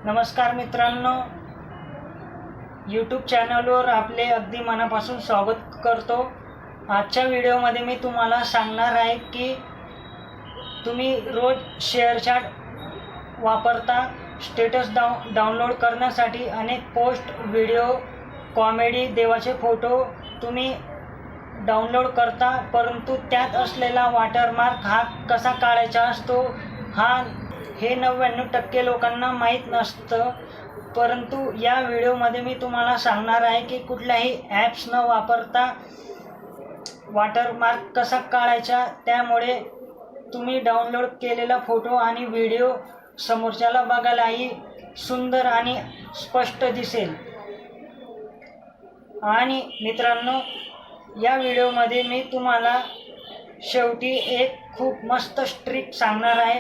नमस्कार मित्रांनो, यूट्यूब चॅनलवर आपले अगदी मनापासून स्वागत करतो। आजच्या व्हिडिओमध्ये मी तुम्हाला सांगणार आहे की तुम्ही रोज शेअरचॅट वापरता। स्टेटस डाउनलोड करण्यासाठी अनेक पोस्ट, व्हिडिओ, कॉमेडी, देवाचे फोटो तुम्ही डाउनलोड करता, परंतु त्यात असलेला वॉटरमार्क हा कसा काढायचा असतो हे 99% लोकांना माहीत नसतं। परंतु या व्हिडिओमध्ये मी तुम्हाला सांगणार आहे की कुठल्याही ॲप्स न वापरता वॉटरमार्क कसा काढायचा, त्यामुळे तुम्ही डाउनलोड केलेला फोटो आणि व्हिडिओ समोरच्याला बघायलाही सुंदर आणि स्पष्ट दिसेल। आणि मित्रांनो, या व्हिडिओमध्ये मी तुम्हाला शेवटी एक खूप मस्त ट्रिक सांगणार आहे,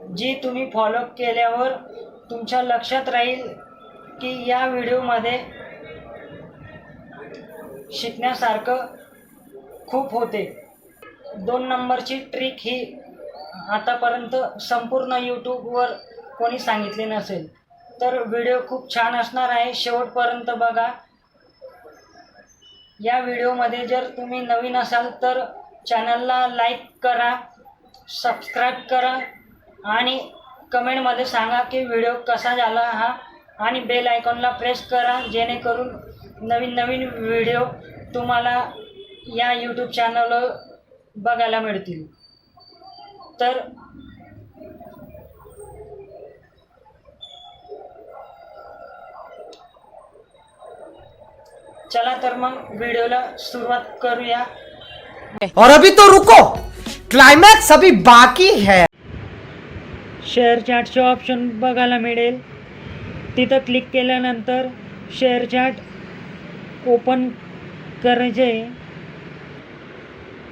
जी तुम्ही फॉलो केल्यावर तुमच्या लक्षात राहील की या व्हिडिओमध्ये शिकण्यासारखं खूप होते। 2 नंबरची ट्रिक ही आतापर्यंत संपूर्ण यूट्यूबवर कोणी सांगितली नसेल, तर व्हिडिओ खूप छान असणार आहे, शेवटपर्यंत बघा। या व्हिडिओमध्ये जर तुम्ही नवीन असाल तर चॅनलला लाईक करा, सबस्क्राईब करा आणि कमेंटमध्ये सांगा की व्हिडिओ कसा झाला आणि बेल आयकॉनला प्रेस करा, जेणेकरून नवीन व्हिडिओ तुम्हाला या यूट्यूब चॅनलवर बघायला मिळतील। तर चला तर मग व्हिडिओला सुरुवात करूया। और अभी तो रुको, क्लाइमैक्स अभी बाकी है। शेअर चॅटचे ऑप्शन बघायला मिळेल, तिथं क्लिक केल्यानंतर शेअर चॅट ओपन करायचे।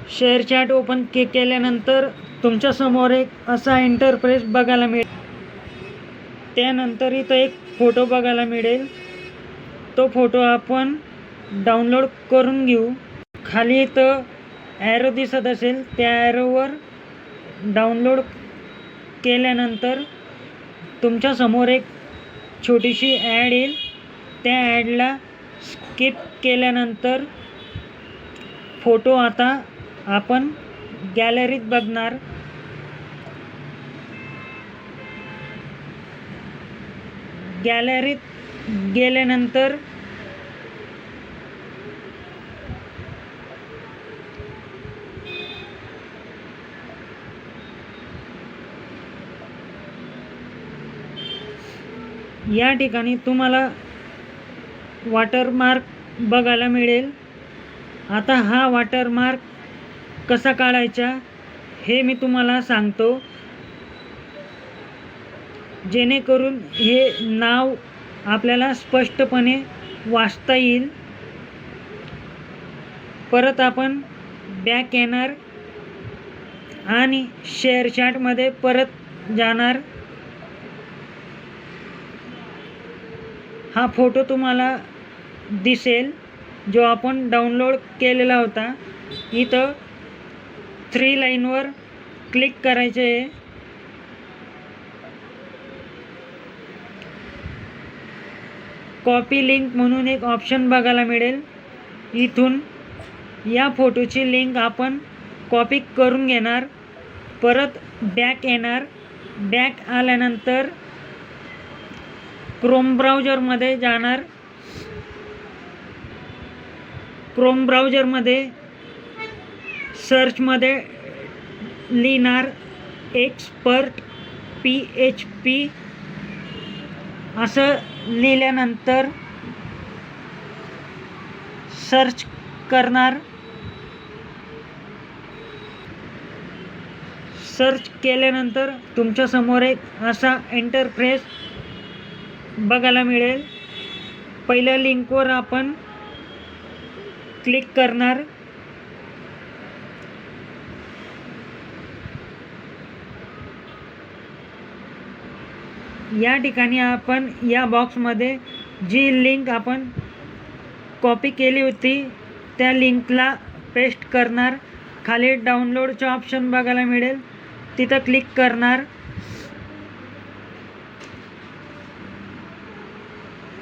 शेअर चॅट ओपन केल्यानंतर तुमच्यासमोर एक असा इंटरफेस बघायला मिळेल। त्यानंतर इथं एक फोटो बघायला मिळेल, तो फोटो आपण डाउनलोड करून घेऊ। खाली इथं ॲरो दिसत असेल, त्या ॲरोवर डाउनलोड केल्यानंतर तुमच्यासमोर एक छोटीशी ॲड येईल, त्या ॲडला स्किप केल्यानंतर फोटो आता आपण गॅलरीत बघणार। गॅलरीत गेल्यानंतर या ठिकाणी तुम्हाला वॉटरमार्क बघायला मिळेल। आता हा वॉटरमार्क कसा काढायचा हे मी तुम्हाला सांगतो, जेणेकरून हे नाव आपल्याला स्पष्टपणे वाचता येईल। परत आपण बॅक येणार आणि शेअर चॅटमध्ये परत जाणार। हा फोटो तुम्हाला दिसेल जो आपण डाउनलोड केलेला होता। इथं 3 लाईनवर क्लिक करायचे आहे। कॉपी लिंक म्हणून एक ऑप्शन बघायला मिळेल, इथून या फोटोची लिंक आपण कॉपी करून घेणार। परत बॅक येणार, बॅक आल्यानंतर क्रोम ब्राउझरमध्ये जाणार। क्रोम ब्राउझरमध्ये सर्चमध्ये लिहिणार एक्सपर्ट PHP असं लिहिल्यानंतर सर्च करणार। सर्च केल्यानंतर तुमच्यासमोर एक असा इंटरफेस बघायला मिळेल। पहिल्या लिंकवर आपण क्लिक करणार। या ठिकाणी आपण या बॉक्समध्ये जी लिंक आपण कॉपी केली होती त्या लिंकला पेस्ट करणार। खाली डाउनलोडचं ऑप्शन बघायला मिळेल, तिथं क्लिक करणार।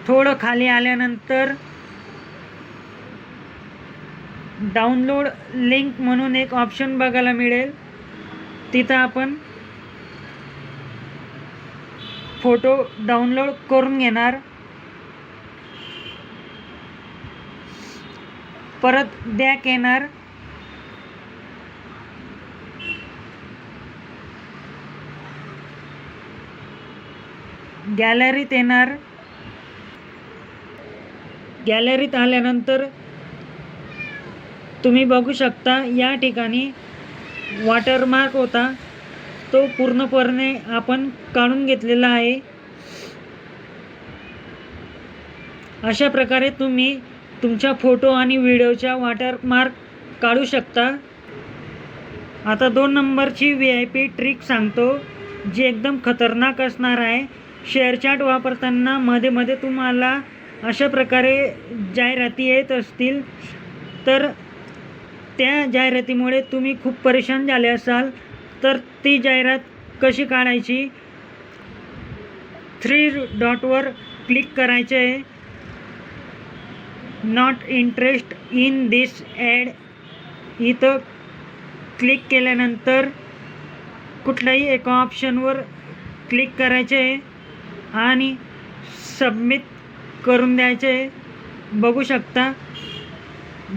थोडं खाली आल्यानंतर डाउनलोड लिंक म्हणून एक ऑप्शन बघायला मिळेल. तिथं आपण फोटो डाउनलोड करून घेणार. परत बॅक येणार. गॅलरीत येणार. गॅलरीत आल्यानंतर तुम्ही बघू शकता या ठिकाणी वॉटरमार्क होता तो पूर्णपणे आपण काढून घेतलेला आहे. अशा प्रकारे तुम्ही तुमच्या फोटो आणि व्हिडिओच्या वॉटरमार्क काढू शकता. आता 2 नंबरची VIP ट्रिक सांगतो जी एकदम खतरनाक असणार आहे. शेअरचॅट वापरताना मध्ये मध्ये तुम्हाला अशा प्रकारे जाहिराती येत असतील तर त्या जाहिरातीमुळे तुम्ही खूप परेशान झाले असाल तर ती जाहिरात कशी काढायची. 3 डॉटवर क्लिक करायचे आहे. Not interest in this ad इथं क्लिक केल्यानंतर कुठल्याही एका ऑप्शनवर क्लिक करायचे आहे आणि सबमिट करून द्यायचे आहे. बघू शकता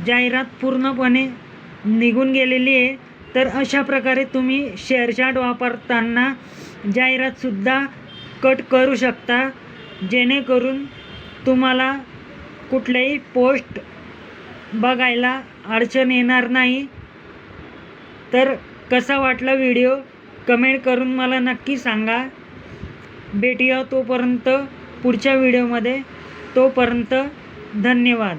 जाहिरात पूर्णपणे निघून गेलेली आहे. तर अशा प्रकारे तुम्ही शेअरचॅट वापरताना जाहिरातसुद्धा कट करू शकता जेणेकरून तुम्हाला कुठल्याही पोस्ट बघायला अडचण येणार नाही. तर कसा वाटला व्हिडिओ कमेंट करून मला नक्की सांगा. भेटूया तोपर्यंत पुढच्या व्हिडिओमध्ये. तोपर्यंत धन्यवाद.